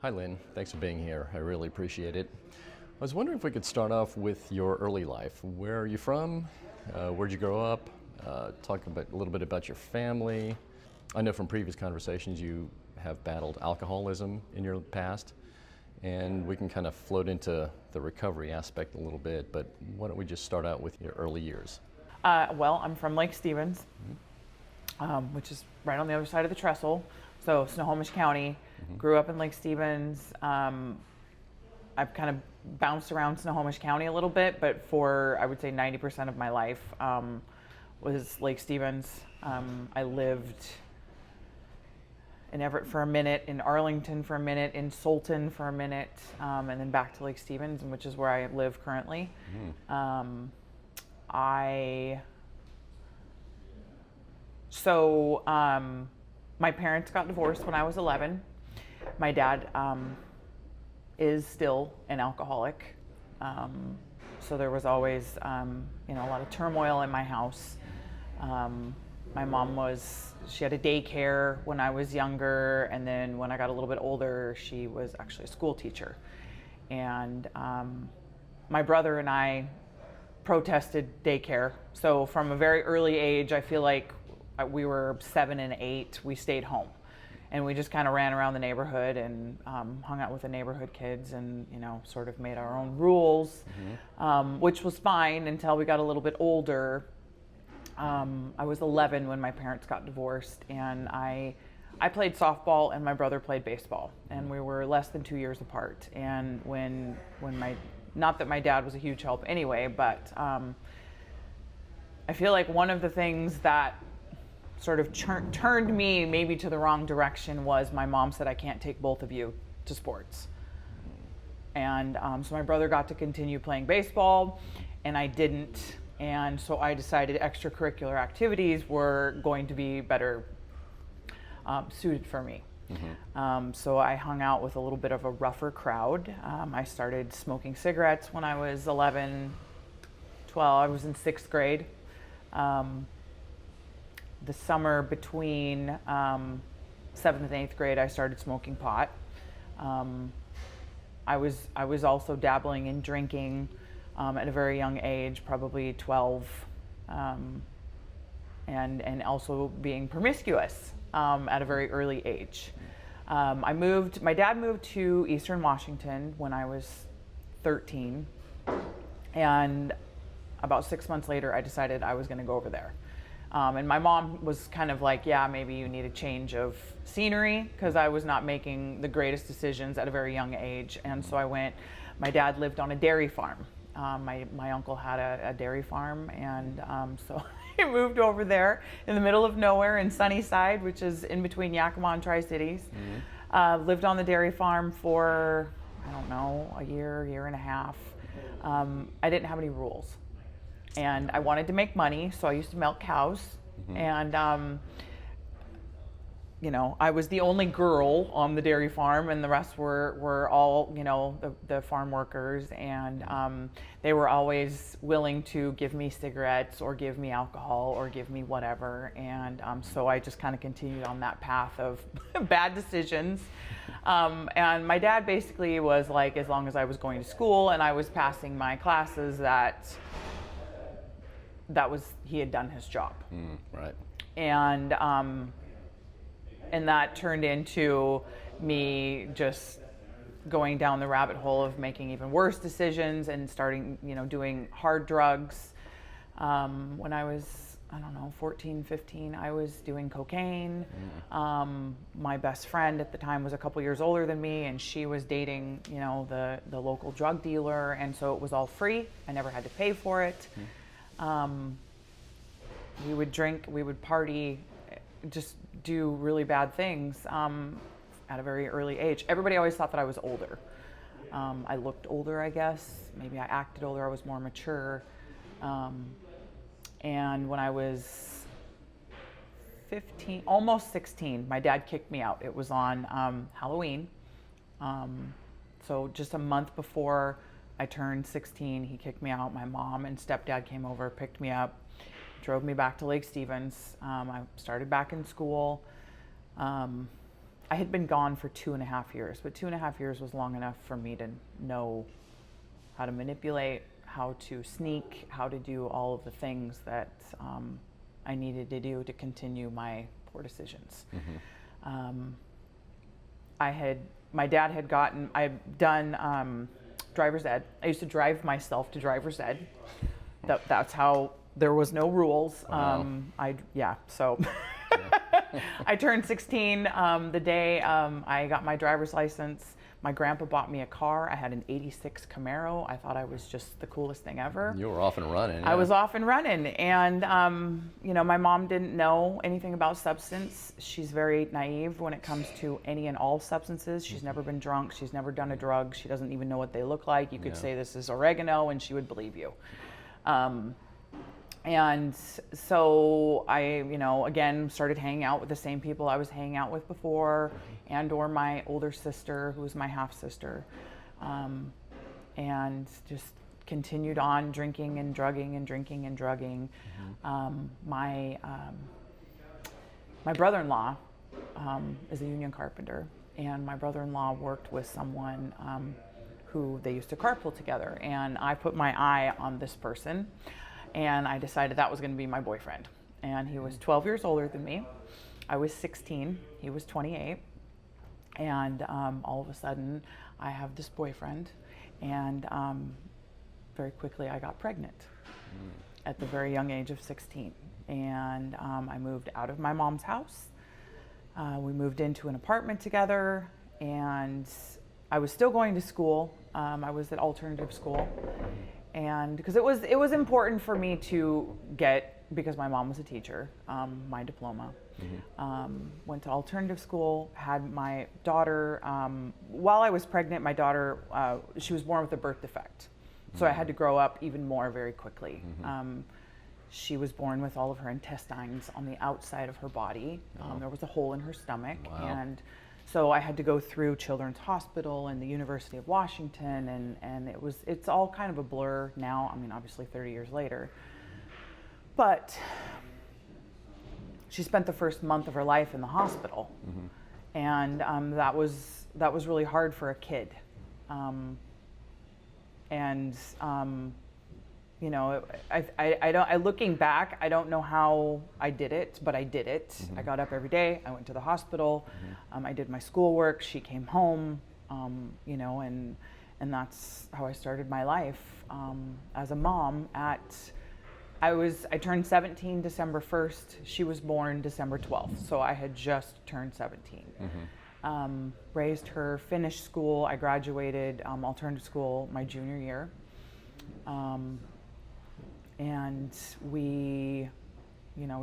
Hi, Lynn. Thanks for being here. I really appreciate it. I was wondering if we could start off with your early life. Where are you from? Where'd you grow up? Talk a little bit about your family. I know from previous conversations you have battled alcoholism in your past, and we can kind of float into the recovery aspect a little bit, but why don't we just start out with your early years? Well, I'm from Lake Stevens, which is right on the other side of the trestle. So Snohomish County. Grew up in Lake Stevens. I've kind of bounced around Snohomish County a little bit, but for I would say 90% of my life was Lake Stevens. I lived in Everett for a minute, in Arlington for a minute, in Solton for a minute, and then back to Lake Stevens, which is where I live currently. My parents got divorced when I was 11. My dad is still an alcoholic. So there was always, a lot of turmoil in my house. My mom she had a daycare when I was younger, and then when I got a little bit older, she was actually a school teacher. And my brother and I protested daycare. So from a very early age, I feel like we were 7 and 8, we stayed home. And we just kind of ran around the neighborhood and hung out with the neighborhood kids and, sort of made our own rules, which was fine until we got a little bit older. I was 11 when my parents got divorced, and I played softball and my brother played baseball, and we were less than 2 years apart. And when not that my dad was a huge help anyway, but I feel like one of the things that sort of turned me maybe to the wrong direction was my mom said, I can't take both of you to sports. And so my brother got to continue playing baseball and I didn't. And so I decided extracurricular activities were going to be better suited for me. So I hung out with a little bit of a rougher crowd. I started smoking cigarettes when I was 11, 12. I was in 6th grade. The summer between 7th and 8th grade, I started smoking pot. I was also dabbling in drinking at a very young age, probably 12, and also being promiscuous at a very early age. My dad moved to Eastern Washington when I was 13, and about 6 months later, I decided I was going to go over there. And my mom was kind of like, yeah, maybe you need a change of scenery, because I was not making the greatest decisions at a very young age. And so I went. My dad lived on a dairy farm. My uncle had a dairy farm, and so I moved over there in the middle of nowhere in Sunnyside, which is in between Yakima and Tri-Cities. Lived on the dairy farm for, I don't know, a year and a half. I didn't have any rules. And I wanted to make money, so I used to milk cows. And, I was the only girl on the dairy farm, and the rest were all, the farm workers. And they were always willing to give me cigarettes or give me alcohol or give me whatever. And so I just kind of continued on that path of bad decisions. And my dad basically was like, as long as I was going to school and I was passing my classes, he had done his job. Right. And that turned into me just going down the rabbit hole of making even worse decisions and starting, doing hard drugs. When I was, 14, 15, I was doing cocaine. My best friend at the time was a couple years older than me, and she was dating, the local drug dealer, and so it was all free. I never had to pay for it. We would drink, we would party, just do really bad things at a very early age. Everybody always thought that I was older. I looked older, I guess. Maybe I acted older, I was more mature. And when I was 15, almost 16, my dad kicked me out. It was on Halloween. So just a month before I turned 16, he kicked me out. My mom and stepdad came over, picked me up, drove me back to Lake Stevens. I started back in school. I had been gone for 2.5 years, but 2.5 years was long enough for me to know how to manipulate, how to sneak, how to do all of the things that I needed to do to continue my poor decisions. I'd done driver's ed. I used to drive myself to driver's ed. That's how, there was no rules. Wow. So I turned 16 the day I got my driver's license. My grandpa bought me a car. I had an '86 Camaro. I thought I was just the coolest thing ever. You were off and running. I was off and running. And, my mom didn't know anything about substance. She's very naive when it comes to any and all substances. She's never been drunk. She's never done a drug. She doesn't even know what they look like. You could say this is oregano and she would believe you. And so I, again, started hanging out with the same people I was hanging out with before, and or my older sister, who was my half sister, and just continued on drinking and drugging and drinking and drugging. My brother-in-law is a union carpenter, and my brother-in-law worked with someone who they used to carpool together, and I put my eye on this person. And I decided that was going to be my boyfriend. And he was 12 years older than me. I was 16. He was 28. And all of a sudden, I have this boyfriend. And very quickly, I got pregnant at the very young age of 16. And I moved out of my mom's house. We moved into an apartment together. And I was still going to school. I was at alternative school. And because it was important for me to get, because my mom was a teacher, my diploma. Went to alternative school, had my daughter, while I was pregnant, my daughter, she was born with a birth defect. So I had to grow up even more very quickly. She was born with all of her intestines on the outside of her body. There was a hole in her stomach. Wow. And so I had to go through Children's Hospital and the University of Washington, and it's all kind of a blur now. I mean, obviously 30 years later. But she spent the first month of her life in the hospital. And that was really hard for a kid. Looking back, I don't know how I did it, but I did it. I got up every day. I went to the hospital. I did my schoolwork. She came home, and that's how I started my life as a mom. I turned 17 December 1st. She was born December 12th, so I had just turned 17. Raised her, finished school. I graduated alternative school my junior year. And we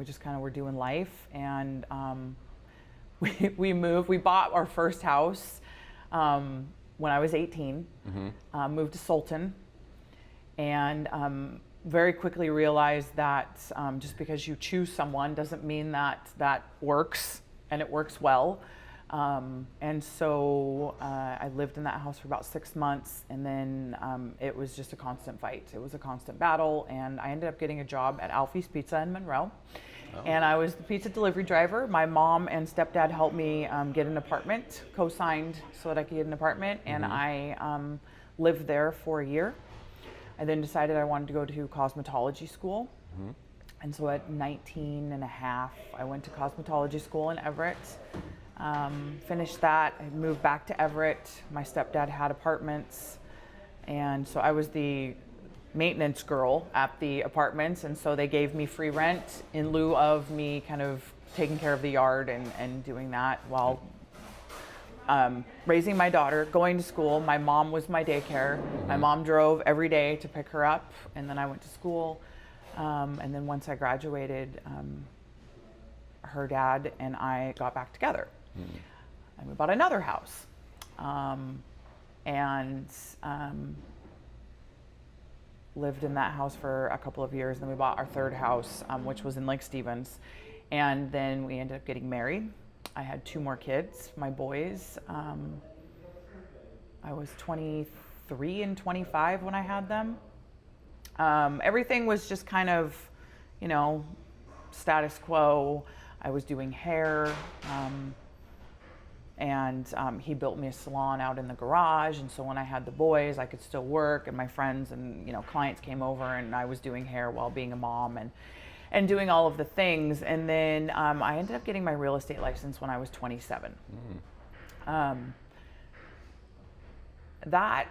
just kind of were doing life, and we moved. We bought our first house when I was 18. Moved to Sultan, and very quickly realized that just because you choose someone doesn't mean that works, and it works well. And so I lived in that house for about 6 months, and then it was just a constant fight. It was a constant battle, and I ended up getting a job at Alfie's Pizza in Monroe. And I was the pizza delivery driver. My mom and stepdad helped me get an apartment, co-signed so that I could get an apartment, and I lived there for a year. I then decided I wanted to go to cosmetology school. And so at 19 and a half, I went to cosmetology school in Everett. Finished that. I moved back to Everett. My stepdad had apartments, and so I was the maintenance girl at the apartments, and so they gave me free rent in lieu of me kind of taking care of the yard and doing that while raising my daughter, going to school. My mom was my daycare. My mom drove every day to pick her up, and then I went to school. And then once I graduated, her dad and I got back together. And we bought another house. Lived in that house for a couple of years. Then we bought our third house, which was in Lake Stevens. And then we ended up getting married. I had 2 more kids, my boys. I was 23 and 25 when I had them. Everything was just kind of, status quo. I was doing hair. And he built me a salon out in the garage. And so when I had the boys, I could still work, and my friends and clients came over, and I was doing hair while being a mom and doing all of the things. And then I ended up getting my real estate license when I was 27. That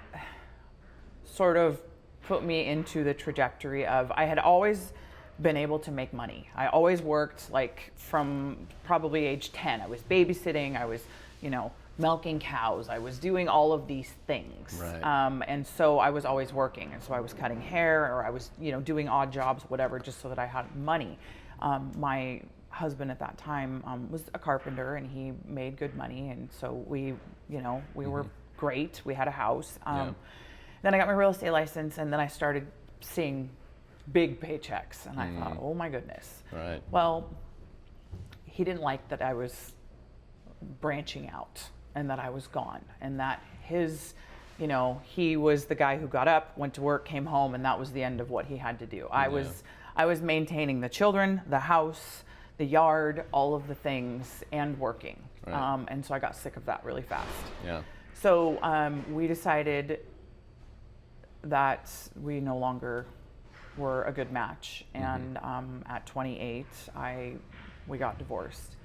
sort of put me into the trajectory of, I had always been able to make money. I always worked, like from probably age 10. I was babysitting, I was, milking cows, I was doing all of these things. Right. And so I was always working. And so I was cutting hair, or I was, doing odd jobs, whatever, just so that I had money. My husband at that time was a carpenter, and he made good money. And so we were great. We had a house. Then I got my real estate license, and then I started seeing big paychecks, and I thought, oh my goodness. Right. Well, he didn't like that I was branching out and that I was gone, and that his, he was the guy who got up, went to work, came home, and that was the end of what he had to do. I was maintaining the children, the house, the yard, all of the things, and working. Right. And so I got sick of that really fast. Yeah. So we decided that we no longer were a good match, and at 28, we got divorced.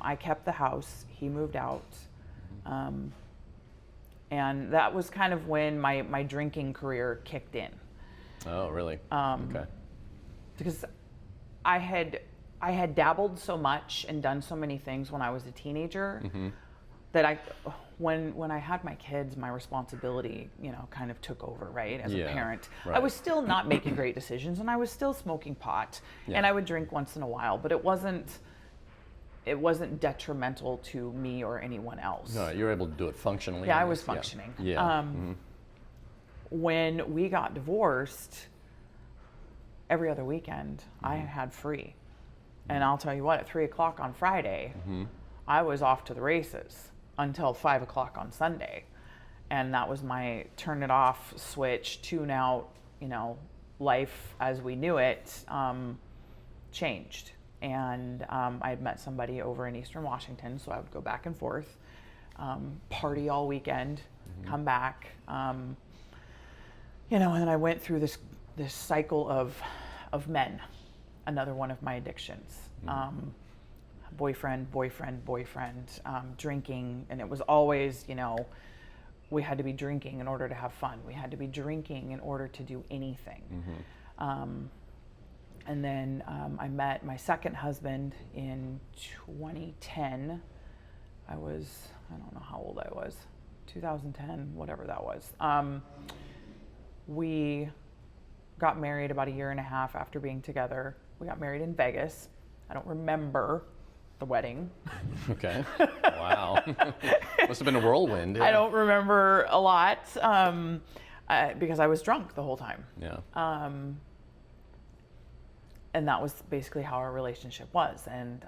I kept the house, he moved out, and that was kind of when my drinking career kicked in. Oh, really? Okay. Because I had dabbled so much and done so many things when I was a teenager that when I had my kids, my responsibility, kind of took over, right? As a parent. Right. I was still not making great decisions, and I was still smoking pot, and I would drink once in a while, but it wasn't detrimental to me or anyone else. No, you were able to do it functionally. Yeah, I was functioning. Yeah. When we got divorced, every other weekend I had free. And I'll tell you what, at 3 o'clock on Friday, I was off to the races until 5 o'clock on Sunday. And that was my turn it off switch, tune out, life as we knew it changed. And I had met somebody over in Eastern Washington, so I would go back and forth, party all weekend, come back, and then I went through this cycle of men, another one of my addictions. Boyfriend, drinking, and it was always, we had to be drinking in order to have fun. We had to be drinking in order to do anything. And then I met my second husband in 2010. I don't know how old I was, 2010, whatever that was. We got married about a year and a half after being together. We got married in Vegas. I don't remember the wedding. Okay. Wow. Must have been a whirlwind. Yeah. I don't remember a lot because I was drunk the whole time. Yeah. And that was basically how our relationship was. And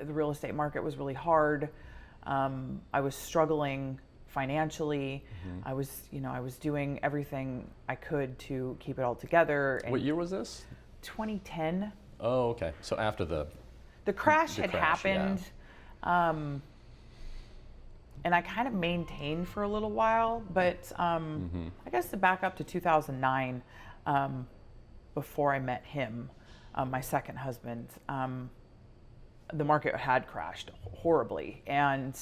the real estate market was really hard. I was struggling financially. I was doing everything I could to keep it all together. And what year was this? 2010. Oh, okay. So after the crash had happened. Yeah. And I kind of maintained for a little while, but I guess to back up to 2009, before I met him, my second husband, the market had crashed horribly, and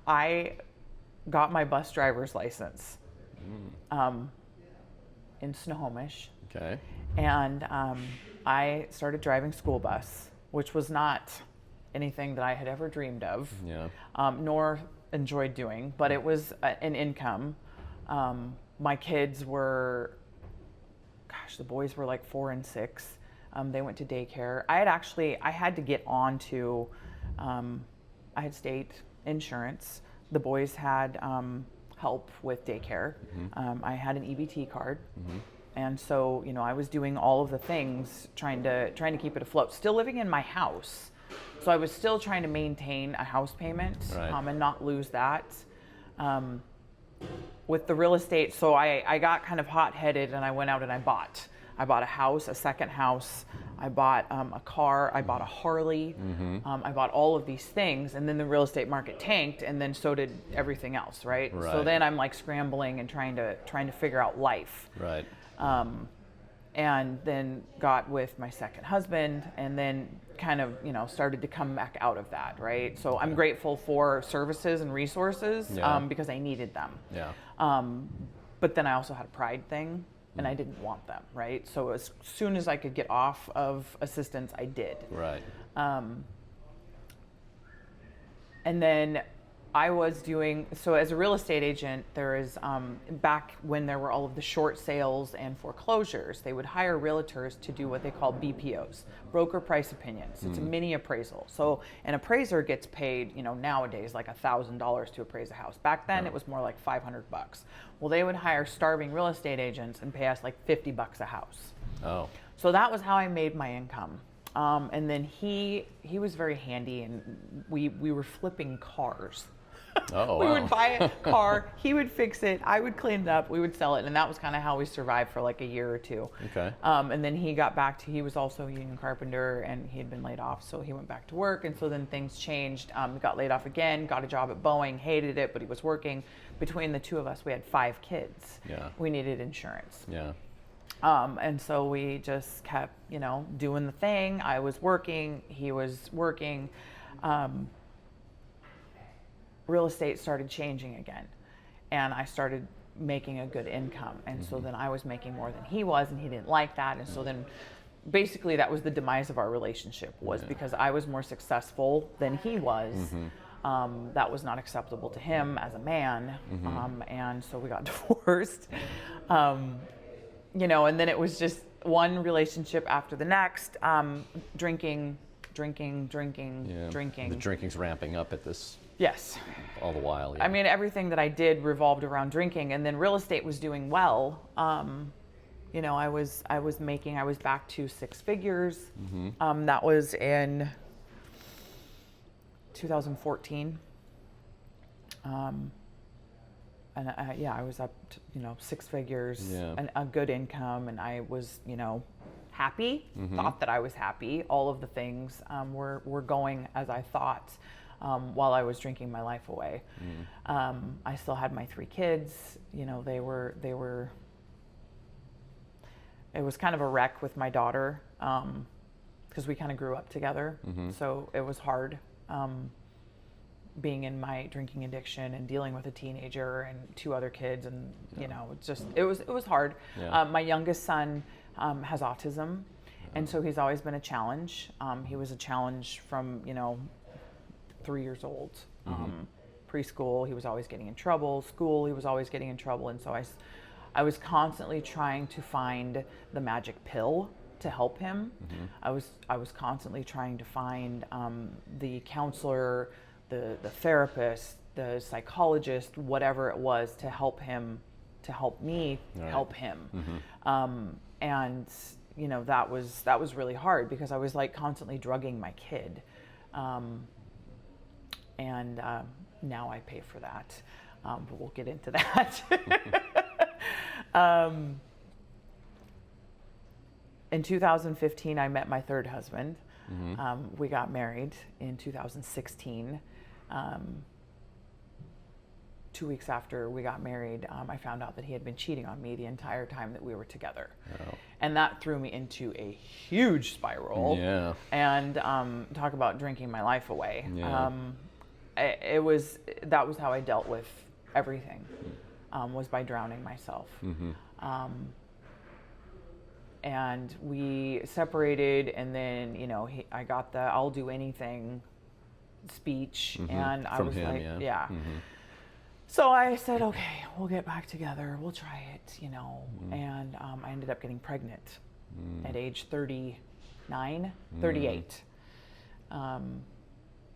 I got my bus driver's license in Snohomish. Okay. And I started driving school bus, which was not anything that I had ever dreamed of, nor enjoyed doing, but it was an income. My kids were, the boys were like 4 and 6. They went to daycare. I had to get on to, I had state insurance. The boys had help with daycare. I had an EBT card. And so, I was doing all of the things, trying to keep it afloat. Still living in my house, so I was still trying to maintain a house payment, and not lose that. With the real estate, so I got kind of hot-headed, and I went out and I bought I bought a house, a second house. I bought a car. I bought a Harley. I bought all of these things, and then the real estate market tanked, and then so did everything else, right? So then I'm like scrambling and trying to figure out life. Right. And then got with my second husband, and then kind of, started to come back out of that, right? So I'm grateful for services and resources because I needed them. Yeah. But then I also had a pride thing, and I didn't want them, right? So as soon as I could get off of assistance, I did. Right. And then I was doing, so as a real estate agent, there is, back when there were all of the short sales and foreclosures, they would hire realtors to do what they call BPOs, broker price opinions. It's a mini appraisal. So an appraiser gets paid, nowadays like $1,000 to appraise a house. Back then it was more like $500. Well, they would hire starving real estate agents and pay us like $50 a house. Oh. So that was how I made my income. And then he was very handy, and we were flipping cars. Oh, We wow. would buy a car, he would fix it, I would clean it up, we would sell it, and that was kind of how we survived for like a year or two. Okay. And then he got back to, he was also a union carpenter, and he had been laid off, so he went back to work, and so then things changed. He got laid off again, got a job at Boeing, hated it, but he was working. Between the two of us, we had 5 kids. Yeah. We needed insurance. Yeah. And so we just kept, doing the thing. I was working, he was working. Real estate started changing again, and I started making a good income. And so then I was making more than he was, and he didn't like that. And so then basically that was the demise of our relationship, was because I was more successful than he was. That was not acceptable to him as a man. And so we got divorced. And then it was just one relationship after the next, drinking. The drinking's ramping up at this. Yes. All the while. Yeah. I mean, everything that I did revolved around drinking, and then real estate was doing well. I was back to 6 figures. That was in 2014. And I was up to, 6 figures, and a good income, and I was, happy, thought that I was happy. All of the things were going as I thought. While I was drinking my life away. I still had my 3 kids. They were. It was kind of a wreck with my daughter, because we kind of grew up together. So it was hard, being in my drinking addiction and dealing with a teenager and 2 other kids, and it was hard. My youngest son has autism, and so he's always been a challenge. He was a challenge from 3 years old. Preschool, he was always getting in trouble. School, he was always getting in trouble. And so I was constantly trying to find the magic pill to help him. I was constantly trying to find the counselor, the therapist, the psychologist, whatever it was, to help him, to help me help him. And that was really hard, because I was like constantly drugging my kid. And now I pay for that, but we'll get into that. In 2015, I met my 3rd husband. We got married in 2016. 2 weeks after we got married, I found out that he had been cheating on me the entire time that we were together. Oh. And that threw me into a huge spiral. Yeah. And talk about drinking my life away. Yeah. That was how I dealt with everything, was by drowning myself. And we separated, and then I got the "I'll do anything" speech, and I was like, yeah. So I said, okay, we'll get back together, we'll try it, and I ended up getting pregnant at age 38.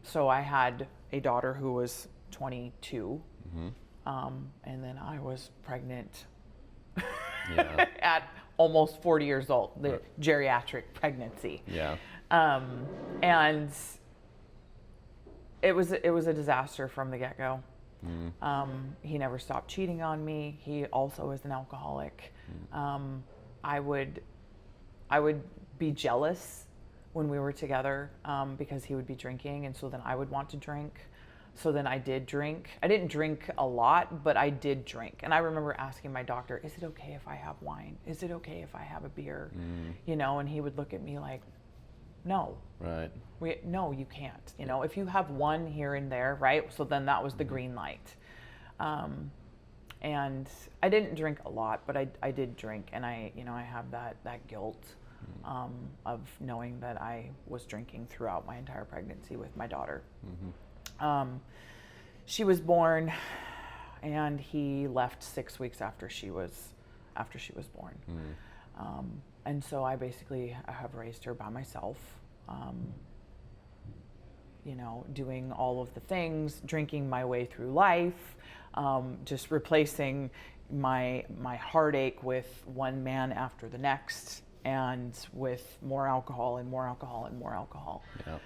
So I had a daughter who was 22, and then I was pregnant at almost 40 years old, the geriatric pregnancy. Yeah. And it was a disaster from the get-go. He never stopped cheating on me. He also is an alcoholic. I would I would be jealous when we were together because he would be drinking, and so then I would want to drink. So then I did drink. I didn't drink a lot, but I did drink. And I remember asking my doctor, is it okay if I have wine? Is it okay if I have a beer? You know, and he would look at me like, no. Right. No, you can't. You know, if you have one here and there, right? So then that was the green light. And I didn't drink a lot, but I did drink. And I have that guilt of knowing that I was drinking throughout my entire pregnancy with my daughter. She was born, and he left 6 weeks after she was born. And so I basically have raised her by myself, you know, doing all of the things, drinking my way through life, just replacing my heartache with one man after the next, and with more alcohol and more alcohol and more alcohol. Yeah.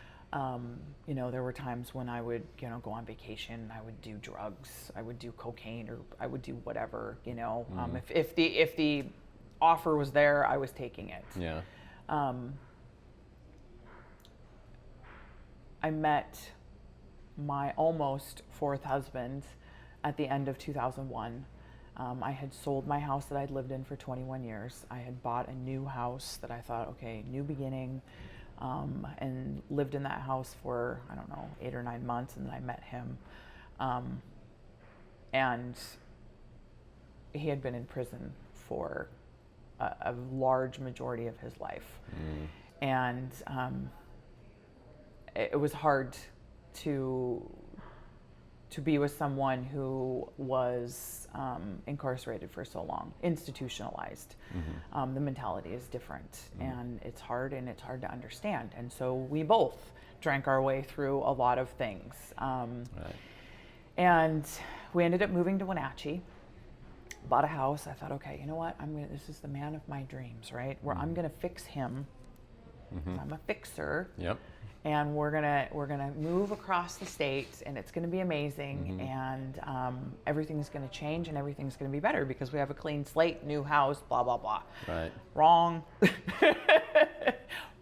You know, there were times when I would, you know, go on vacation, I would do drugs, I would do cocaine, or I would do whatever, you know. If the offer was there, I was taking it. Yeah. I met my almost fourth husband at the end of 2001. I had sold my house that I'd lived in for 21 years. I had bought a new house that I thought, okay, new beginning. And lived in that house for, I don't know, 8 or 9 months, and then I met him. And he had been in prison for a large majority of his life. And it was hard to be with someone who was incarcerated for so long, institutionalized. The mentality is different, and it's hard to understand. And so we both drank our way through a lot of things. Right. And we ended up moving to Wenatchee, bought a house. I thought, okay, you know what? This is the man of my dreams, right? Where I'm gonna fix him. I'm a fixer. Yep. And we're gonna move across the state, and it's gonna be amazing, and everything's gonna change, and everything's gonna be better because we have a clean slate, new house, blah blah blah. Right. Wrong.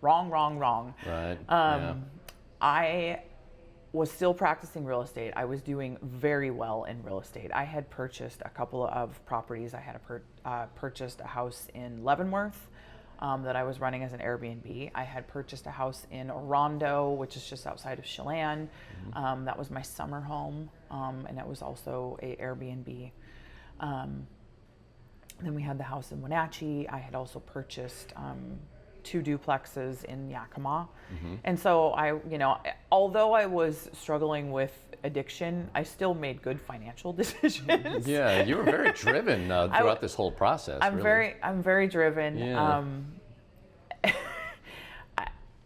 Wrong. Right. I was still practicing real estate. I was doing very well in real estate. I had purchased a couple of properties. I had purchased a house in Leavenworth. That I was running as an Airbnb. I had purchased a house in Orondo, which is just outside of Chelan. That was my summer home, and it was also a Airbnb. Then we had the house in Wenatchee. I had also purchased 2 duplexes in Yakima. And so although I was struggling with addiction, I still made good financial decisions. Yeah, you were very driven throughout this whole process. I'm very driven. Yeah.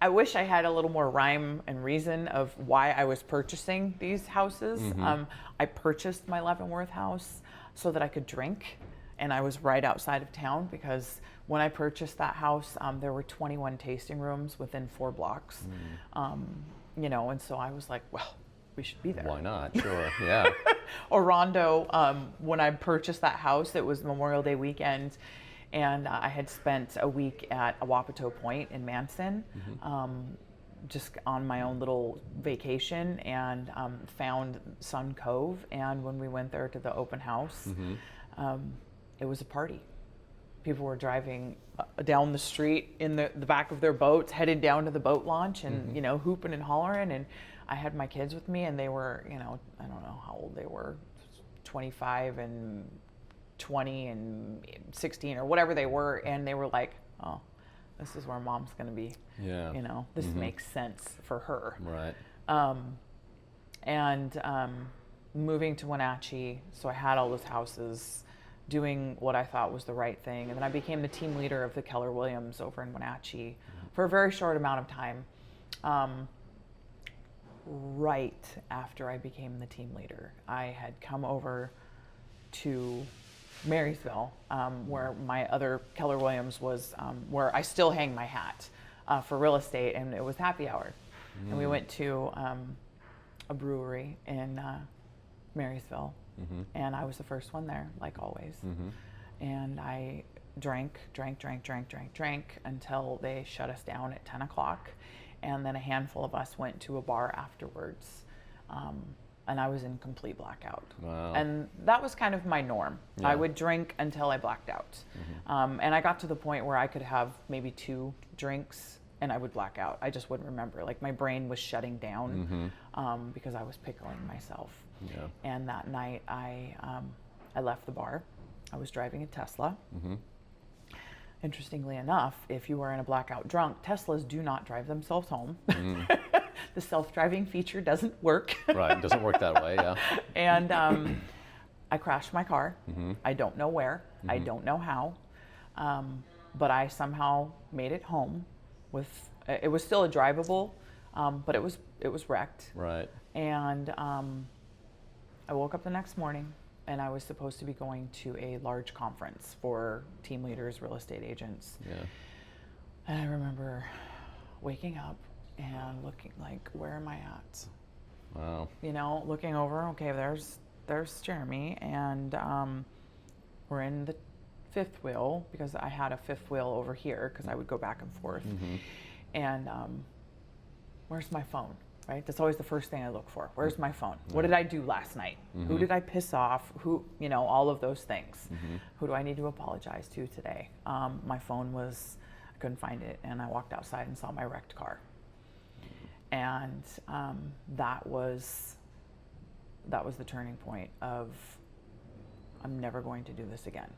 I wish I had a little more rhyme and reason of why I was purchasing these houses. I purchased my Leavenworth house so that I could drink, and I was right outside of town because when I purchased that house, there were 21 tasting rooms within 4 blocks. You know, and so I was like, well, we should be there. Why not? Sure, yeah. Orondo, when I purchased that house, it was Memorial Day weekend, and I had spent a week at Awapato Point in Manson, just on my own little vacation, and found Sun Cove. And when we went there to the open house, it was a party. People were driving down the street in the back of their boats, headed down to the boat launch, and you know, hooping and hollering. And I had my kids with me, and they were, you know, I don't know how old they were, 25 and 20 and 16 or whatever they were, and they were like, oh, this is where mom's going to be. Yeah. You know, this makes sense for her. Right. Moving to Wenatchee, so I had all those houses, doing what I thought was the right thing. And then I became the team leader of the Keller Williams over in Wenatchee for a very short amount of time. Right after I became the team leader, I had come over to Marysville, where my other Keller Williams was, where I still hang my hat for real estate, and it was happy hour. And we went to a brewery in Marysville, and I was the first one there, like always. And I drank until they shut us down at 10 o'clock. And then a handful of us went to a bar afterwards. And I was in complete blackout. Wow. And that was kind of my norm. Yeah. I would drink until I blacked out. And I got to the point where I could have maybe 2 drinks and I would black out. I just wouldn't remember. Like my brain was shutting down because I was pickling myself. Yeah. And that night I left the bar. I was driving a Tesla. Interestingly enough, if you are in a blackout drunk, Teslas do not drive themselves home. The self-driving feature doesn't work. Right, it doesn't work that way, yeah. And I crashed my car. I don't know where. I don't know how. But I somehow made it home. It was still a drivable, but it was wrecked. Right. And I woke up the next morning, and I was supposed to be going to a large conference for team leaders, real estate agents. Yeah. And I remember waking up and looking like, where am I at? Wow. You know, looking over, okay, there's Jeremy, and we're in the 5th wheel because I had a 5th wheel over here because I would go back and forth. And where's my phone? Right? That's always the first thing I look for. Where's my phone? What did I do last night? Who did I piss off? Who, you know, all of those things. Who do I need to apologize to today? My phone was, I couldn't find it, and I walked outside and saw my wrecked car. And that was the turning point of, I'm never going to do this again.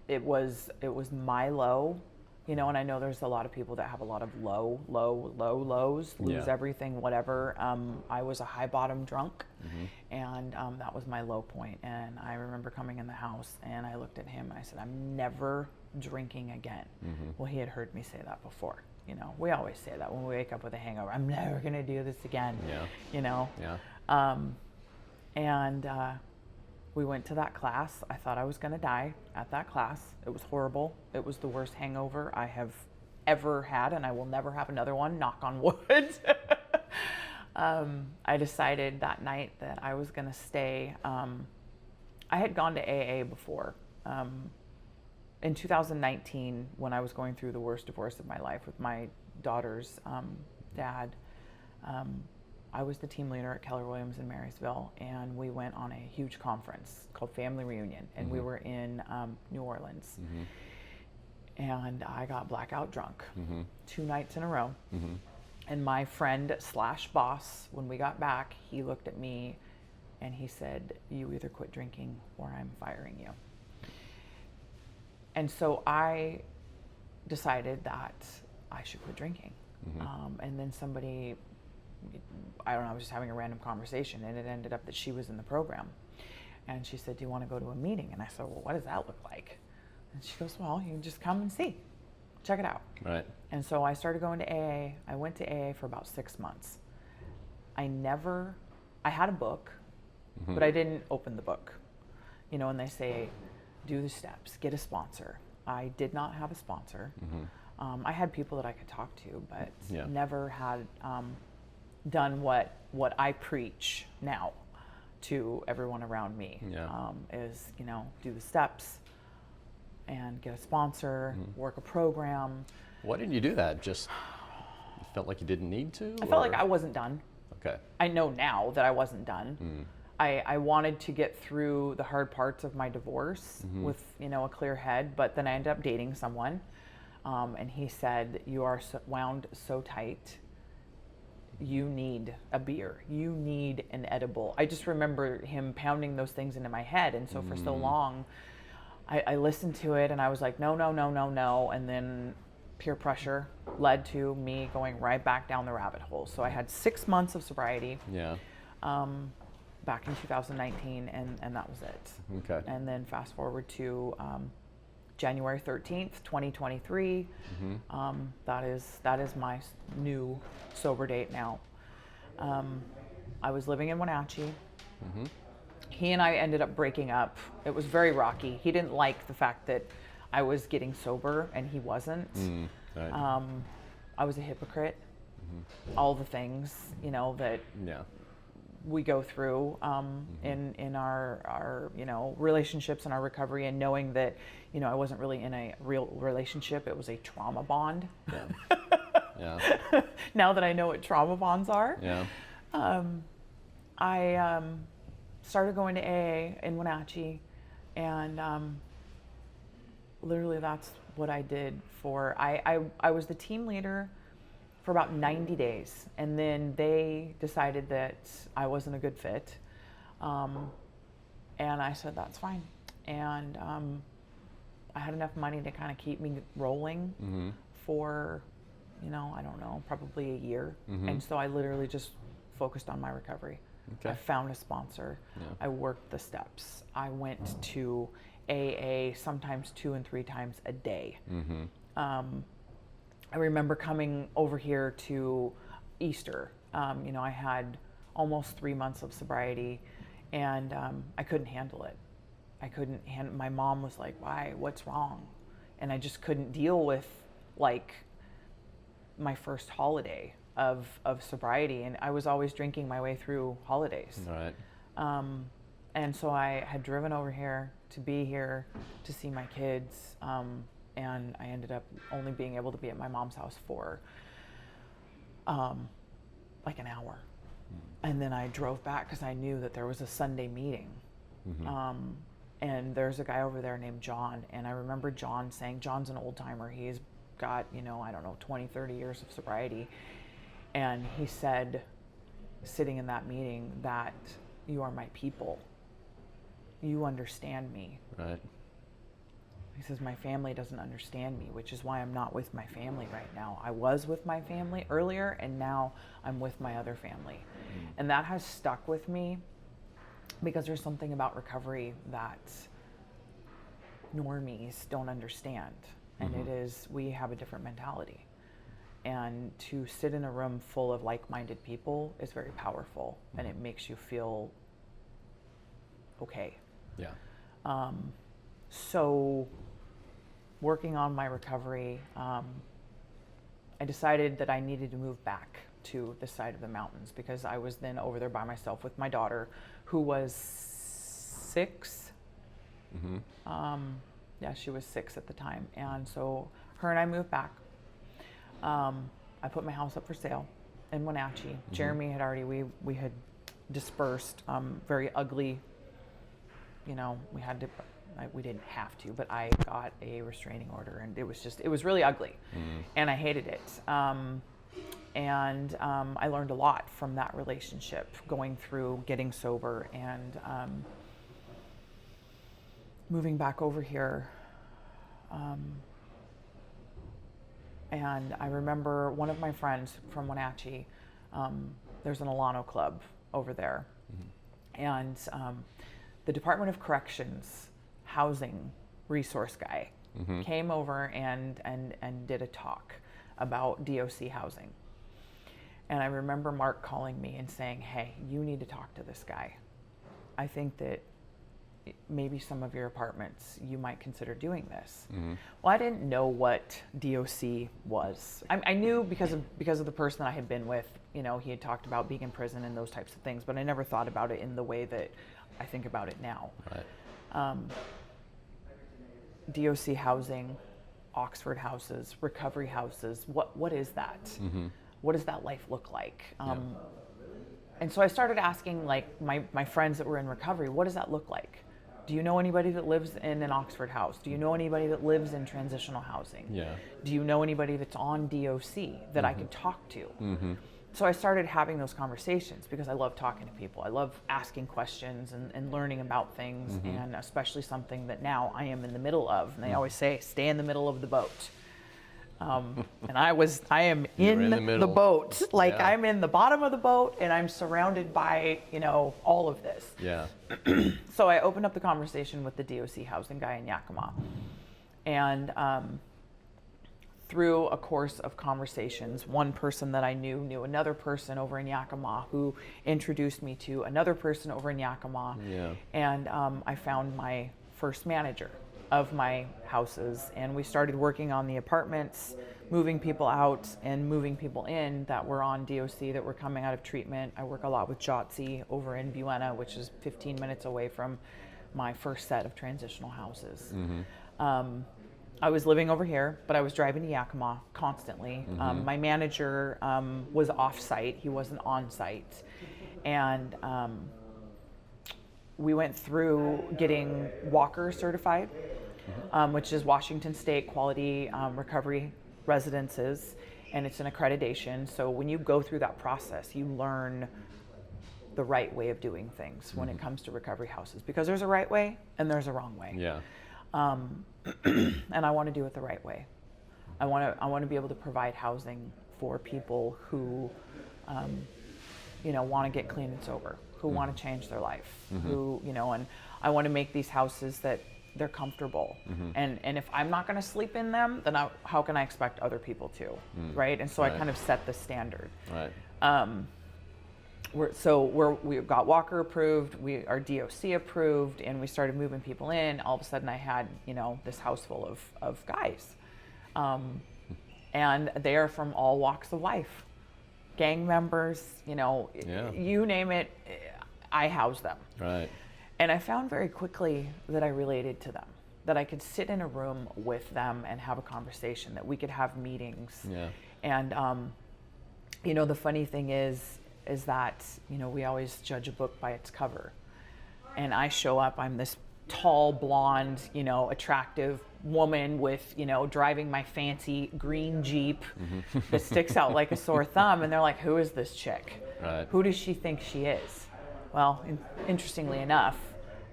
It was my low. You know, and I know there's a lot of people that have a lot of low lows, lose everything, whatever. I was a high bottom drunk, and that was my low point. And I remember coming in the house, and I looked at him, and I said, I'm never drinking again. Well, he had heard me say that before. You know, we always say that when we wake up with a hangover. I'm never going to do this again. Yeah. You know? Yeah. And we went to that class. I thought I was going to die at that class. It was horrible. It was the worst hangover I have ever had, and I will never have another one, knock on wood. I decided that night that I was going to stay. I had gone to AA before. In 2019, when I was going through the worst divorce of my life with my daughter's dad, I was the team leader at Keller Williams in Marysville, and we went on a huge conference called Family Reunion, and we were in New Orleans. And I got blackout drunk 2 nights in a row. And my friend / boss, when we got back, he looked at me and he said, you either quit drinking or I'm firing you. And so I decided that I should quit drinking. And then somebody, I don't know, I was just having a random conversation, and it ended up that she was in the program. And she said, do you want to go to a meeting? And I said, well, what does that look like? And she goes, well, you can just come and see. Check it out. Right. And so I started going to AA. I went to AA for about 6 months. I had a book, but I didn't open the book. You know, and they say, do the steps, get a sponsor. I did not have a sponsor. I had people that I could talk to, but never had done what I preach now to everyone around me. Is, you know, do the steps and get a sponsor, work a program. Why didn't you do that? Just you felt like you didn't need to? I felt like I wasn't done. Okay. I know now that I wasn't done. I wanted to get through the hard parts of my divorce with, you know, a clear head, but then I ended up dating someone, and he said, you are wound so tight, you need a beer, you need an edible. I just remember him pounding those things into my head, and so for so long, I listened to it, and I was like, no, and then peer pressure led to me going right back down the rabbit hole. So I had 6 months of sobriety. Back in 2019, and that was it. Okay. And then fast forward to January 13th, 2023. That is my new sober date now. I was living in Wenatchee. He and I ended up breaking up. It was very rocky. He didn't like the fact that I was getting sober and he wasn't. I was a hypocrite. All the things, you know, that we go through in our relationships and our recovery, and knowing that I wasn't really in a real relationship, it was a trauma bond. Yeah. Yeah. Now that I know what trauma bonds are. Yeah. I started going to AA in Wenatchee, and literally that's what I did for, I was the team leader for about 90 days, and then they decided that I wasn't a good fit, and I said that's fine, and I had enough money to kind of keep me rolling for, I don't know, probably a year, and so I literally just focused on my recovery. Okay. I found a sponsor. Yeah. I worked the steps. I went to AA sometimes 2 and 3 times a day. I remember coming over here to Easter. I had almost 3 months of sobriety, and I couldn't handle it. My mom was like, why, what's wrong? And I just couldn't deal with like my first holiday of sobriety, and I was always drinking my way through holidays. Right. And so I had driven over here to be here to see my kids, and I ended up only being able to be at my mom's house for like an hour. And then I drove back because I knew that there was a Sunday meeting. And there's a guy over there named John, and I remember John saying, John's an old timer, he's got, I don't know, 20, 30 years of sobriety. And he said, sitting in that meeting, that you are my people. You understand me. Right. He says, my family doesn't understand me, which is why I'm not with my family right now. I was with my family earlier, and now I'm with my other family. And that has stuck with me, because there's something about recovery that normies don't understand. And it is, we have a different mentality. And to sit in a room full of like-minded people is very powerful, and it makes you feel okay. Yeah. So working on my recovery, I decided that I needed to move back to this side of the mountains, because I was then over there by myself with my daughter, who was 6. Yeah, she was 6 at the time. And so her and I moved back. I put my house up for sale in Wenatchee. Jeremy had already, we had dispersed, very ugly, we had to, we didn't have to, but I got a restraining order, and it was really ugly, and I hated it. And I learned a lot from that relationship, going through getting sober and moving back over here. And I remember one of my friends from Wenatchee, there's an Alano club over there. And the Department of Corrections housing resource guy came over and did a talk about DOC housing. And I remember Mark calling me and saying, hey, you need to talk to this guy. I think that maybe some of your apartments, you might consider doing this. Well, I didn't know what DOC was. I knew because of the person that I had been with, he had talked about being in prison and those types of things, but I never thought about it in the way that I think about it now. Right. DOC housing, Oxford houses, recovery houses, what is that? What does that life look like? And so I started asking like my friends that were in recovery, what does that look like? Do you know anybody that lives in an Oxford house? Do you know anybody that lives in transitional housing? Yeah. Do you know anybody that's on DOC that I could talk to? So I started having those conversations, because I love talking to people. I love asking questions and learning about things, and especially something that now I am in the middle of. And they always say, stay in the middle of the boat. And I am in the boat. Like, Yeah. I'm in the bottom of the boat, and I'm surrounded by, all of this. Yeah. So I opened up the conversation with the DOC housing guy in Yakima. And through a course of conversations, one person that I knew another person over in Yakima, who introduced me to another person over in Yakima. Yeah. And I found my first manager of my houses, and we started working on the apartments, moving people out and moving people in that were on DOC, that were coming out of treatment. I work a lot with JOTC over in Buena, which is 15 minutes away from my first set of transitional houses. I was living over here, but I was driving to Yakima constantly. My manager was off-site, he wasn't on-site. And we went through getting Walker certified, which is Washington State Quality Recovery Residences, and it's an accreditation. So when you go through that process, you learn the right way of doing things when it comes to recovery houses, because there's a right way and there's a wrong way. Yeah. And I want to do it the right way. I want to be able to provide housing for people who, want to get clean and sober, who want to change their life, who, and I want to make these houses that they're comfortable. And if I'm not going to sleep in them, then how can I expect other people to, right? And so I kind of set the standard. Right. We got Walker approved, we are DOC approved, and we started moving people in. All of a sudden I had, this house full of guys. And they are from all walks of life. Gang members, you name it, I house them. Right. And I found very quickly that I related to them, that I could sit in a room with them and have a conversation, that we could have meetings. Yeah. And, the funny thing is that, we always judge a book by its cover. And I show up, I'm this tall, blonde, attractive woman with, driving my fancy green Jeep that sticks out like a sore thumb. And they're like, who is this chick? Right. Who does she think she is? Well, interestingly enough,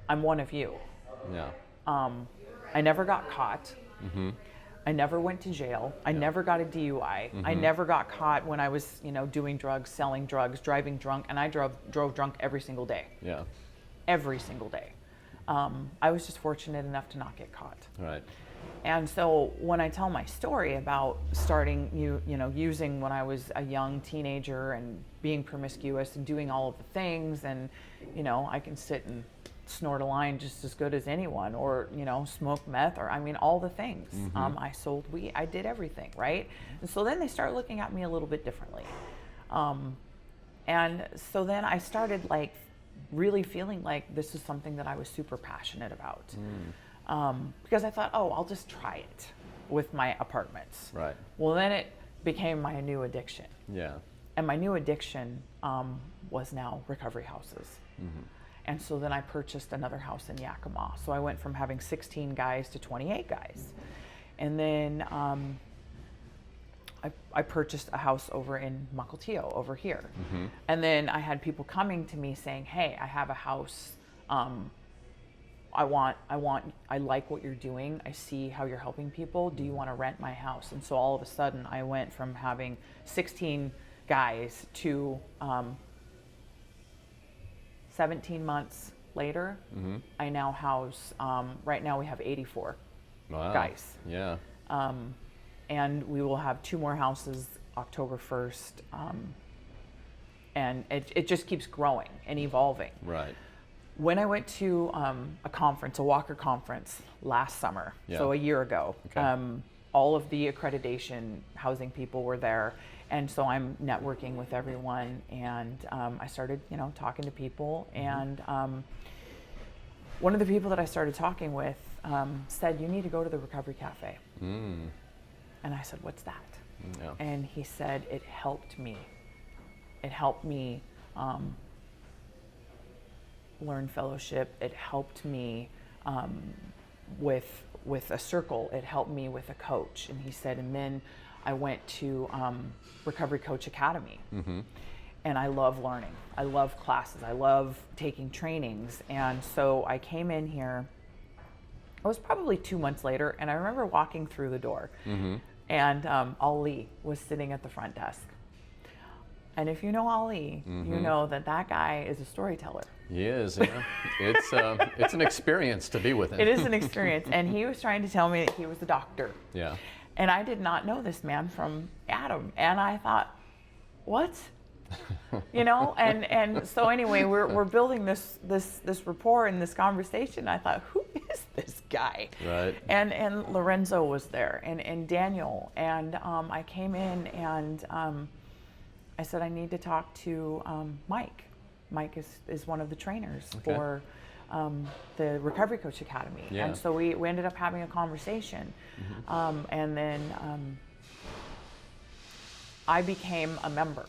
I'm one of you. Yeah. I never got caught. I never went to jail. I never got a DUI. I never got caught when I was, doing drugs, selling drugs, driving drunk, and I drove drunk every single day. Yeah. Every single day. I was just fortunate enough to not get caught. Right. And so when I tell my story about starting, using when I was a young teenager and being promiscuous and doing all of the things, and, I can sit and snort a line just as good as anyone, or, smoke meth, or, all the things. I sold weed, I did everything, right? And so then they start looking at me a little bit differently. And so then I started really feeling like this is something that I was super passionate about. Because I thought, I'll just try it with my apartments. Right. Well, then it became my new addiction. Yeah. And my new addiction was now recovery houses. And so then I purchased another house in Yakima. So I went from having 16 guys to 28 guys. And then I purchased a house over in Mukilteo, over here. And then I had people coming to me saying, hey, I have a house. I like what you're doing. I see how you're helping people. Do you want to rent my house? And so all of a sudden I went from having 16 guys to 17 months later, I now house, right now we have 84 guys. Yeah. And we will have 2 more houses October 1st. And it just keeps growing and evolving. Right. When I went to a conference, a Walker conference last summer, so a year ago, all of the accreditation housing people were there. And so I'm networking with everyone, and I started, talking to people. And one of the people that I started talking with said, you need to go to the Recovery Cafe. And I said, what's that? Yeah. And he said, it helped me. It helped me learn fellowship. It helped me with a circle. It helped me with a coach. And he said, and then I went to Recovery Coach Academy. And I love learning. I love classes. I love taking trainings. And so I came in here, it was probably 2 months later, and I remember walking through the door. And Ali was sitting at the front desk. And if you know Ali, you know that guy is a storyteller. He is, yeah. It's an experience to be with him. It is an experience. And he was trying to tell me that he was the doctor. Yeah. And I did not know this man from Adam. And I thought, what? you know. And so anyway, we're building this rapport and this conversation. I thought, who is this guy? Right. And Lorenzo was there, and Daniel, and I came in and I said, I need to talk to Mike. Mike is one of the trainers for the Recovery Coach Academy. Yeah. And so we ended up having a conversation. And then I became a member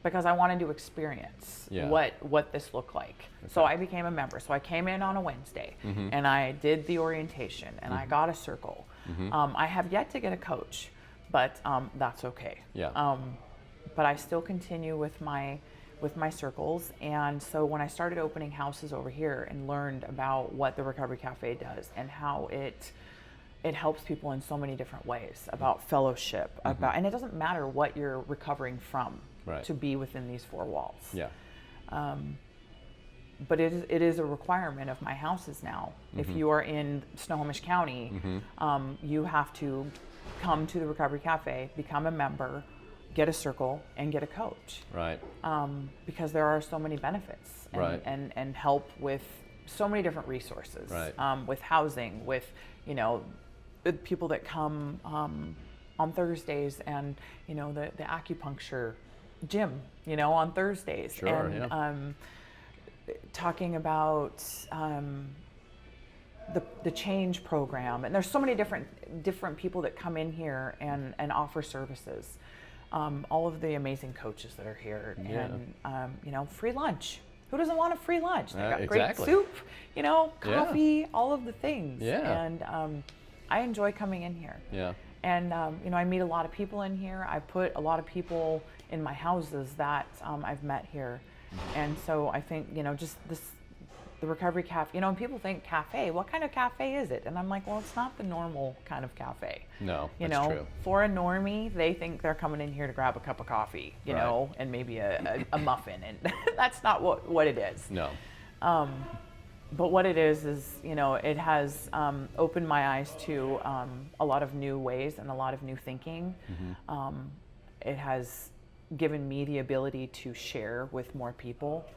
because I wanted to experience what this looked like. So I became a member. So I came in on a Wednesday and I did the orientation and I got a circle. I have yet to get a coach, but that's okay. Yeah. But I still continue with my circles. And so when I started opening houses over here and learned about what the Recovery Cafe does and how it helps people in so many different ways, about fellowship, about, and it doesn't matter what you're recovering from, to be within these four walls. Yeah. But it is a requirement of my houses now. If you are in Snohomish County, you have to come to the Recovery Cafe, become a member, get a circle, and get a coach. Right. Because there are so many benefits and help with so many different resources. Right. With housing, with, you know, the people that come on Thursdays, and, you know, the acupuncture gym, you know, on Thursdays. Sure, and talking about the change program. And there's so many different people that come in here and offer services. All of the amazing coaches that are here, and you know, free lunch. Who doesn't want a free lunch? They've got great soup, you know, coffee, all of the things. Yeah. And I enjoy coming in here. Yeah. And you know, I meet a lot of people in here. I put a lot of people in my houses that I've met here, and so I think, you know, just the Recovery Cafe, you know, when people think cafe, what kind of cafe is it? And I'm like, well, it's not the normal kind of cafe. No, you that's know, true. For a normie, they think they're coming in here to grab a cup of coffee, you know, and maybe a muffin, and that's not what it is. No. But what it is, you know, it has opened my eyes to a lot of new ways and a lot of new thinking. It has given me the ability to share with more people.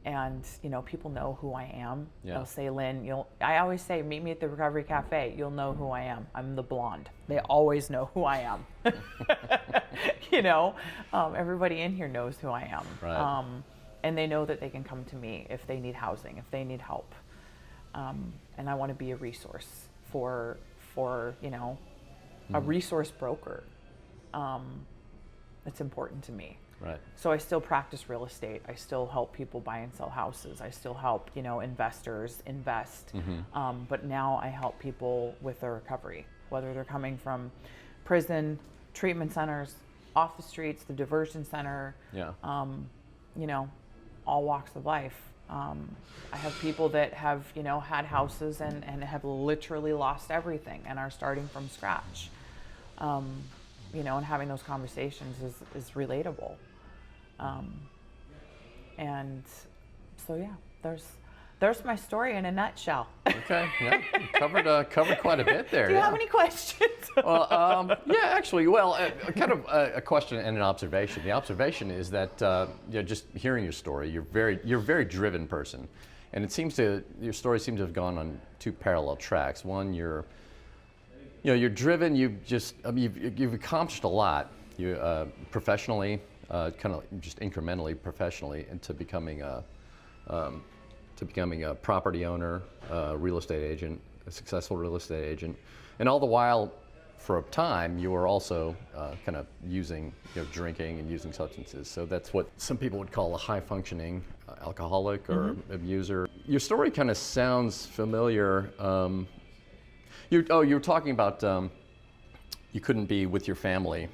And, you know, people know who I am. Yeah. They'll say, Lynn, I always say, meet me at the Recovery Cafe. You'll know who I am. I'm the blonde. They always know who I am. You know, everybody in here knows who I am. Right. And they know that they can come to me if they need housing, if they need help. And I want to be a resource for you know, a resource broker. It's important to me. Right. So I still practice real estate. I still help people buy and sell houses. I still help, you know, investors invest. But now I help people with their recovery, whether they're coming from prison, treatment centers, off the streets, the diversion center, you know, all walks of life. I have people that have, you know, had houses and have literally lost everything and are starting from scratch. You know, and having those conversations is relatable. And so, yeah, there's my story in a nutshell. Okay, yeah, covered quite a bit there. Do you have any questions? Well, yeah, actually, well, kind of a question and an observation. The observation is that, you know, just hearing your story, you're a very driven person, and your story seems to have gone on two parallel tracks. One, you're driven. You've accomplished a lot. You professionally, kind of just incrementally professionally, into becoming a property owner, real estate agent, a successful real estate agent, and all the while, for a time, you were also kind of using, you know, drinking and using substances. So that's what some people would call a high-functioning alcoholic or abuser. Your story kind of sounds familiar. You were talking about you couldn't be with your family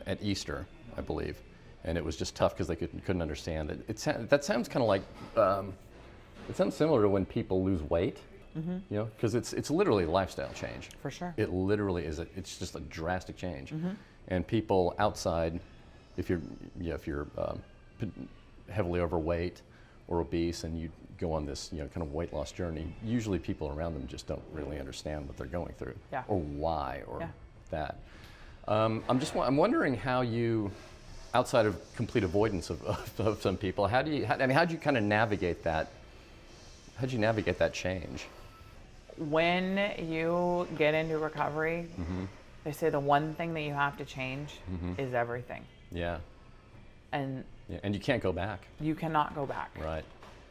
at Easter, I believe, and it was just tough because they couldn't understand it. That sounds kind of like it sounds similar to when people lose weight, you know, because it's literally a lifestyle change. For sure. It literally is. It's just a drastic change, and people outside, if you're heavily overweight or obese and you go on this, you know, kind of weight loss journey, usually people around them just don't really understand what they're going through, or why, or that. I'm wondering how you outside of complete avoidance of some people, how do you kind of navigate that? How do you navigate that change? When you get into recovery, they say the one thing that you have to change is everything. Yeah. And And you can't go back. you cannot go back. Right.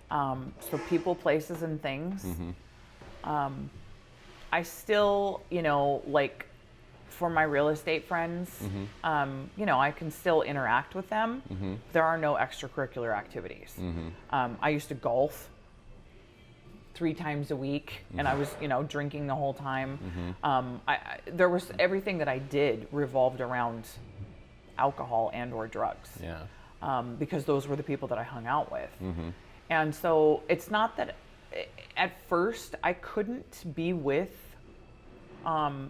So people, places, and things. I still, like for my real estate friends, I can still interact with them. There are no extracurricular activities. I used to golf 3 times a week, and I was, drinking the whole time. There was everything that I did revolved around alcohol and or drugs. Yeah. Because those were the people that I hung out with. And so it's not that at first I couldn't be with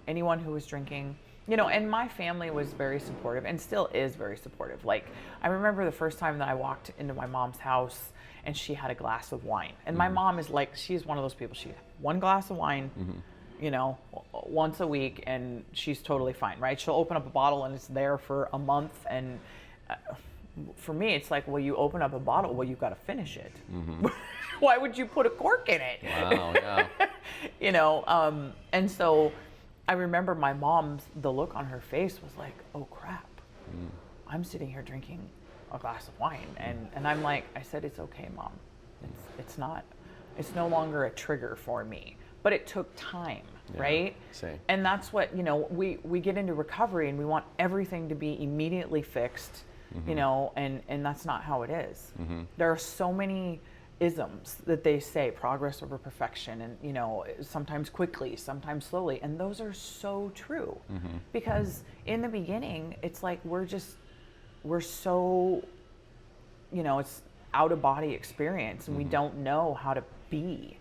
anyone who was drinking, and my family was very supportive and still is very supportive. Like, I remember the first time that I walked into my mom's house and she had a glass of wine. And my mom is like, she's one of those people, she had 1 glass of wine, once a week, and she's totally fine, right? She'll open up a bottle and it's there for a month. And for me, it's like, well, you open up a bottle, well, you've got to finish it. Why would you put a cork in it? Wow, yeah. And so I remember my mom's, the look on her face was like, oh crap, I'm sitting here drinking a glass of wine. And I'm like, I said, it's okay, Mom. It's no longer a trigger for me, but it took time, right? Same. And that's what, we get into recovery and we want everything to be immediately fixed, and that's not how it is. There are so many isms that they say, progress over perfection, and sometimes quickly, sometimes slowly, and those are so true. Because in the beginning, it's like we're so, it's out of body experience, and we don't know how to be.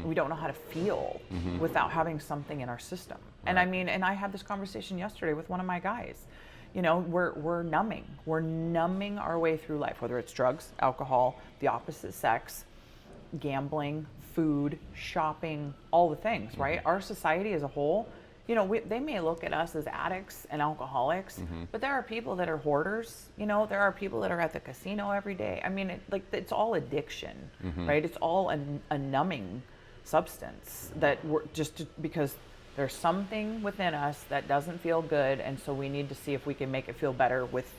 We don't know how to feel without having something in our system. Right. And I had this conversation yesterday with one of my guys. We're numbing. We're numbing our way through life, whether it's drugs, alcohol, the opposite sex, gambling, food, shopping, all the things, right? Our society as a whole, they may look at us as addicts and alcoholics, but there are people that are hoarders. There are people that are at the casino every day. It's all addiction, right? It's all a numbing substance that we're because there's something within us that doesn't feel good, and so we need to see if we can make it feel better with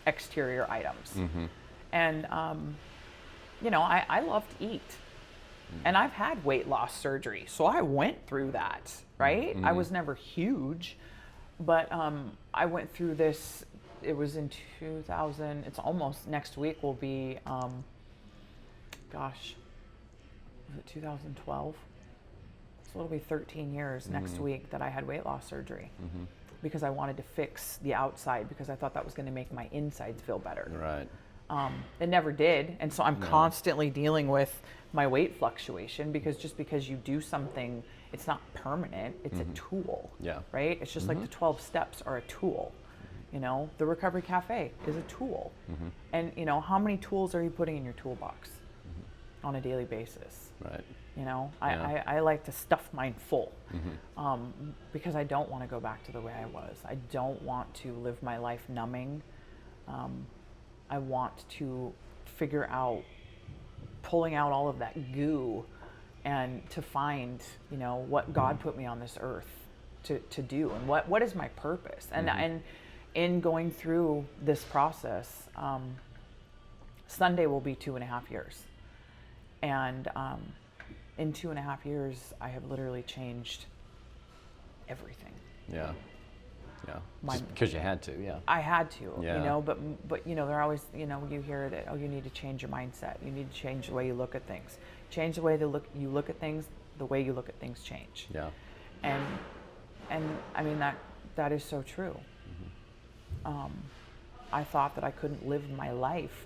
exterior items. And I love to eat, and I've had weight loss surgery, so I went through that, right? I was never huge, but I went through this. It was in 2000. It's almost next week will be was it 2012? So it'll be 13 years next week that I had weight loss surgery, because I wanted to fix the outside, because I thought that was going to make my insides feel better. Right. It never did, and so I'm constantly dealing with my weight fluctuation, because just because you do something, it's not permanent. It's a tool. Yeah. Right. It's just like the 12 steps are a tool. The Recovery Cafe is a tool. And how many tools are you putting in your toolbox on a daily basis? Right. I like to stuff mine full, because I don't want to go back to the way I was. I don't want to live my life numbing. I want to figure out, pulling out all of that goo, and to find, what God put me on this earth to do, and what is my purpose. And in going through this process, Sunday will be 2.5 years. And in 2.5 years, I have literally changed everything. Yeah. Just because you had to, yeah. I had to, Yeah. but they're always, you hear that, you need to change your mindset. You need to change the way you look at things. Change the way you look at things, the way you look at things change. Yeah. And that is so true. I thought that I couldn't live my life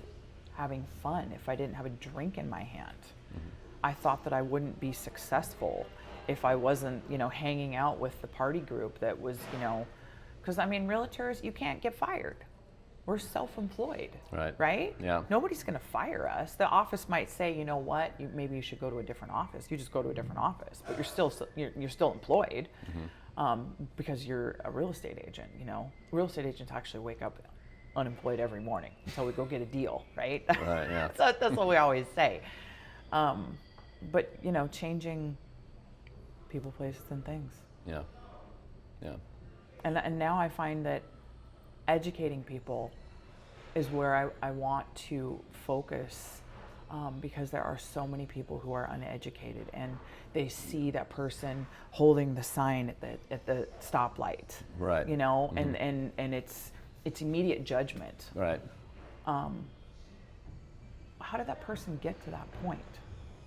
having fun if I didn't have a drink in my hand. I thought that I wouldn't be successful if I wasn't, hanging out with the party group that was, because realtors, you can't get fired. We're self-employed, right? Yeah. Nobody's going to fire us. The office might say, you know what, maybe you should go to a different office. You just go to a different office, but you're still employed, because you're a real estate agent. Real estate agents actually wake up unemployed every morning until we go get a deal, right? Right, yeah. So that's what we always say. But, changing people, places, and things. Yeah. Yeah. And now I find that educating people is where I want to focus, because there are so many people who are uneducated and they see that person holding the sign at the stoplight, Right. and it's immediate judgment. Right. How did that person get to that point?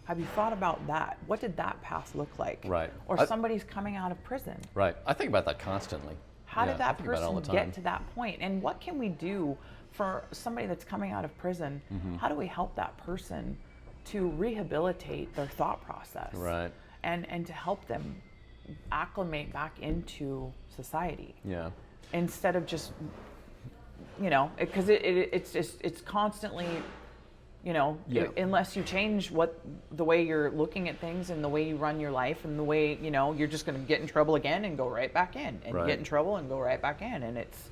Have you thought about that? What did that path look like? Right. Or somebody's coming out of prison. Right. I think about that constantly. How did I that think about it all person the time. get to that point? And what can we do for somebody that's coming out of prison? How do we help that person to rehabilitate their thought process? Right. And to help them acclimate back into society. Yeah. Instead of just, because it's constantly, Yeah. unless you change the way you're looking at things and the way you run your life and the way, you're just going to get in trouble again and go right back in and Right. get in trouble and go right back in. And it's,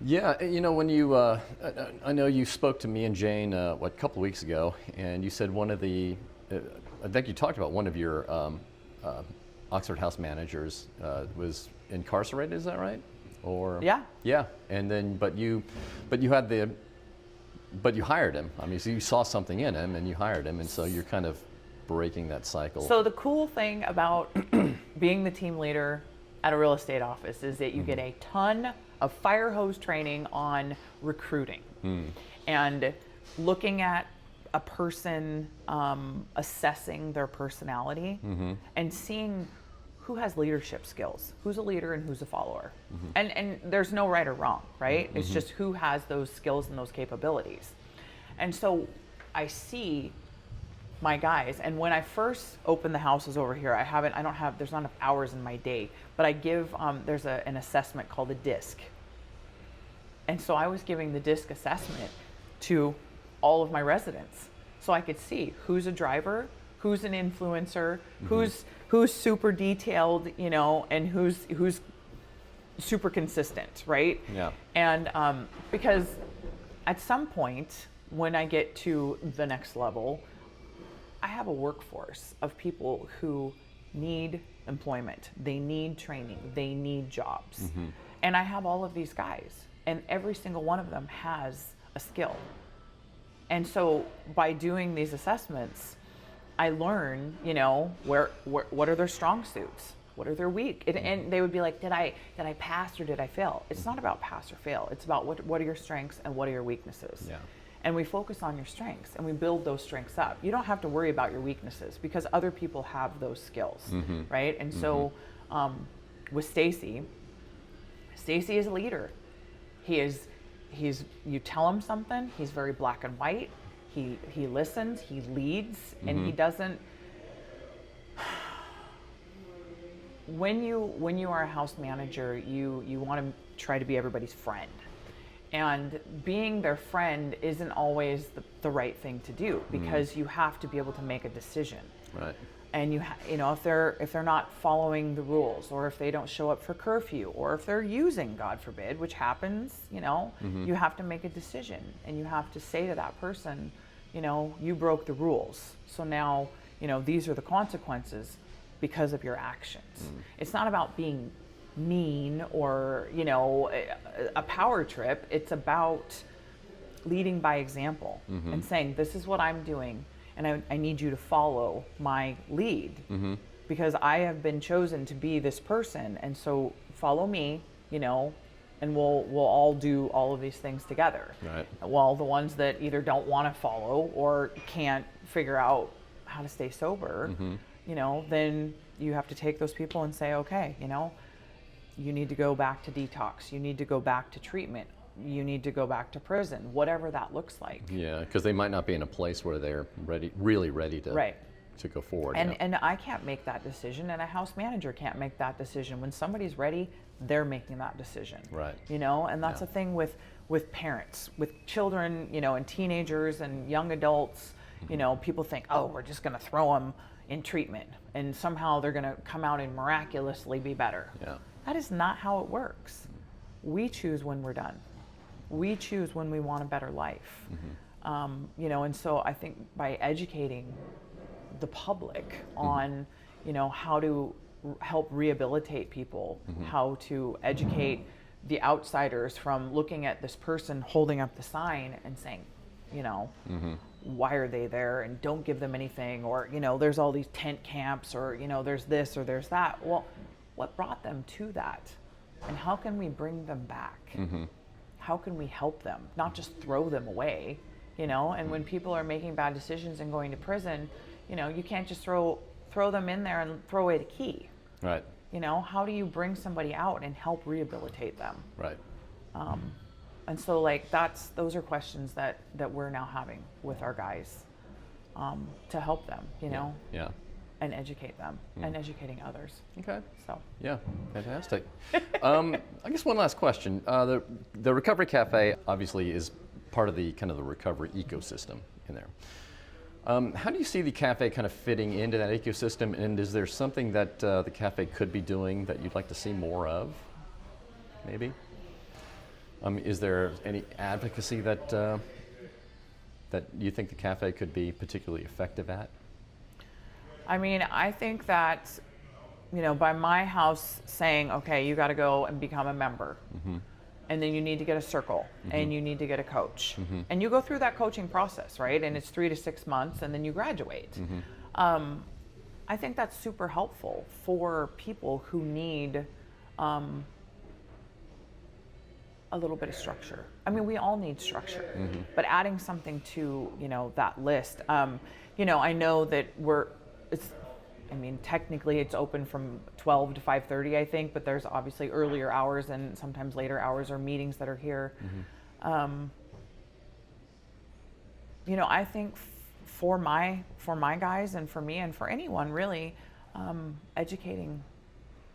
Yeah, when you, I know you spoke to me and Jane, a couple of weeks ago, and you said one of the, I think you talked about one of your Oxford House managers was incarcerated. Is that right? Or Yeah. Yeah, and then but you hired him. I mean, so you saw something in him and you hired him, and so you're kind of breaking that cycle. So the cool thing about being the team leader at a real estate office is that you get a ton of fire hose training on recruiting and looking at a person, assessing their personality and seeing who has leadership skills, who's a leader and who's a follower. And there's no right or wrong, right? It's just who has those skills and those capabilities. And so I see my guys, and when I first opened the houses over here, there's not enough hours in my day, but I give, there's an assessment called a DISC. And so I was giving the DISC assessment to all of my residents. So I could see who's a driver, who's an influencer, who's super detailed, and who's super consistent, right? Yeah. And because at some point when I get to the next level, I have a workforce of people who need employment, they need training, they need jobs. And I have all of these guys, and every single one of them has a skill. And so by doing these assessments, I learn, what are their strong suits? What are their weak? And they would be like, did I pass or did I fail? It's not about pass or fail. It's about what are your strengths and what are your weaknesses. Yeah. And we focus on your strengths and we build those strengths up. You don't have to worry about your weaknesses because other people have those skills, right? And so with Stacy is a leader. You tell him something, he's very black and white. He listens, he leads, and he doesn't. When you are a house manager, you want to try to be everybody's friend. And being their friend isn't always the right thing to do because you have to be able to make a decision. Right. And if they're not following the rules, or if they don't show up for curfew, or if they're using, God forbid, which happens, you have to make a decision, and you have to say to that person, you broke the rules. So now, these are the consequences because of your actions. It's not about being mean or, a power trip. It's about leading by example and saying, this is what I'm doing, and I need you to follow my lead because I have been chosen to be this person, and so follow me, and we'll all do all of these things together. Right. Well, the ones that either don't want to follow or can't figure out how to stay sober, then you have to take those people and say, okay, you need to go back to detox, you need to go back to treatment, you need to go back to prison, whatever that looks like. Yeah, because they might not be in a place where they're really ready to to go forward. And I can't make that decision, and a house manager can't make that decision. When somebody's ready, they're making that decision. Right. And that's the thing with parents, with children, and teenagers and young adults. People think, oh, we're just going to throw them in treatment, and somehow they're going to come out and miraculously be better. Yeah. That is not how it works. We choose when we're done. We choose when we want a better life. You know, and so I think by educating the public on, you know, how to help rehabilitate people, how to educate the outsiders from looking at this person holding up the sign and saying, you know, why are they there, and don't give them anything, or, you know, there's all these tent camps, or, you know, there's this or there's that. Well, what brought them to that, and how can we bring them back? How can we help them, not just throw them away, you know? And when people are making bad decisions and going to prison, you know, you can't just throw them in there and throw away the key. Right. You know, how do you bring somebody out and help rehabilitate them? Right. And so, like, those are questions that we're now having with our guys, to help them, you know, Yeah. and educate them and educating others. Okay. So, Yeah, fantastic. I guess one last question. The Recovery Cafe obviously is part of the kind of the recovery ecosystem in there. How do you see the cafe kind of fitting into that ecosystem, and is there something that the cafe could be doing that you'd like to see more of, maybe? Is there any advocacy that you think the cafe could be particularly effective at? I mean, I think that, you know, by my house saying, okay, you got to go and become a member, and then you need to get a circle, and you need to get a coach, and you go through that coaching process, right? And it's 3 to 6 months, and then you graduate. I think that's super helpful for people who need a little bit of structure. I mean, we all need structure, but adding something to, you know, that list. You know, I know that technically it's open from 12 to 5:30, I think, but there's obviously earlier hours and sometimes later hours or meetings that are here. You know, I think for my guys and for me and for anyone really, educating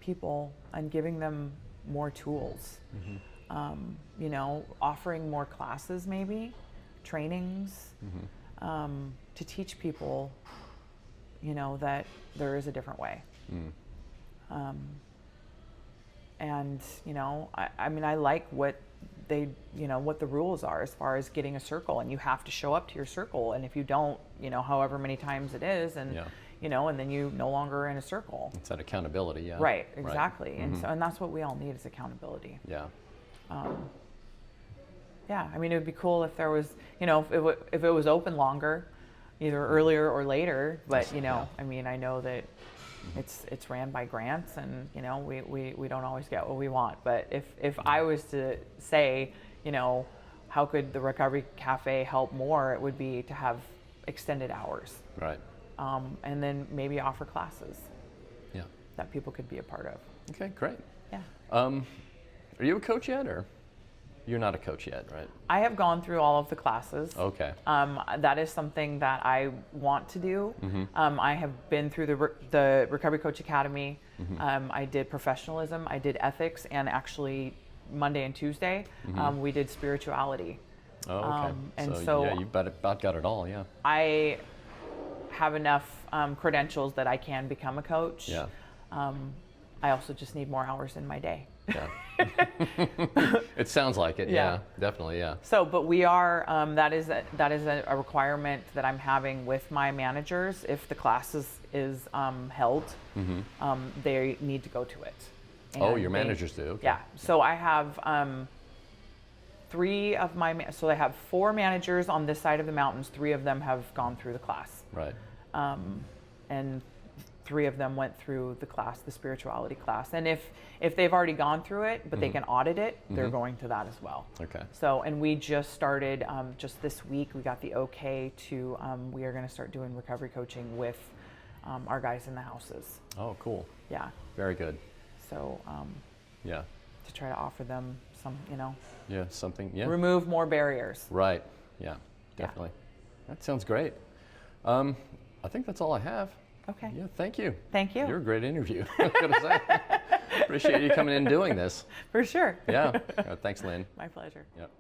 people and giving them more tools. You know, offering more classes, maybe trainings, to teach people, you know, that there is a different way. And, you know, I mean, I like what what the rules are as far as getting a circle, and you have to show up to your circle, and if you don't, you know, however many times it is, and you know, and then you no longer in a circle. It's that accountability, yeah. Right, exactly. And so, and that's what we all need, is accountability. Yeah. Yeah, I mean, it would be cool if there was, you know, if it was open longer, either earlier or later. But you know, I mean, I know that it's ran by grants, and you know, we don't always get what we want. But if I was to say, you know, how could the Recovery Cafe help more, it would be to have extended hours. Right. And then maybe offer classes. Yeah. That people could be a part of. Okay, great. Yeah. Are you a coach yet, or you're not a coach yet, right? I have gone through all of the classes. Okay. That is something that I want to do. I have been through the Recovery Coach Academy. I did professionalism, I did ethics, and actually Monday and Tuesday we did spirituality. Oh, okay. And so yeah, you've about got it all, yeah. I have enough credentials that I can become a coach. Yeah. I also just need more hours in my day. Yeah. It sounds like it. Yeah, definitely. Yeah. So, but we are, that is a requirement that I'm having with my managers. If the class is held, they need to go to it. And your managers do? Okay. Yeah. So I have so I have 4 managers on this side of the mountains. 3 of them have gone through the class. Right. And 3 of them went through the class, the spirituality class. And if they've already gone through it, but they can audit it, they're going to that as well. Okay. So, and we just started, just this week, we got the okay to, we are going to start doing recovery coaching with our guys in the houses. Oh, cool. Yeah. Very good. So, yeah. To try to offer them some, you know. Yeah, something, yeah. Remove more barriers. Right. Yeah, definitely. Yeah. That sounds great. I think that's all I have. Okay. Yeah, thank you. Thank you. You're a great interview. I was going to say. Appreciate you coming in and doing this. For sure. Yeah. Thanks, Lynn. My pleasure. Yep.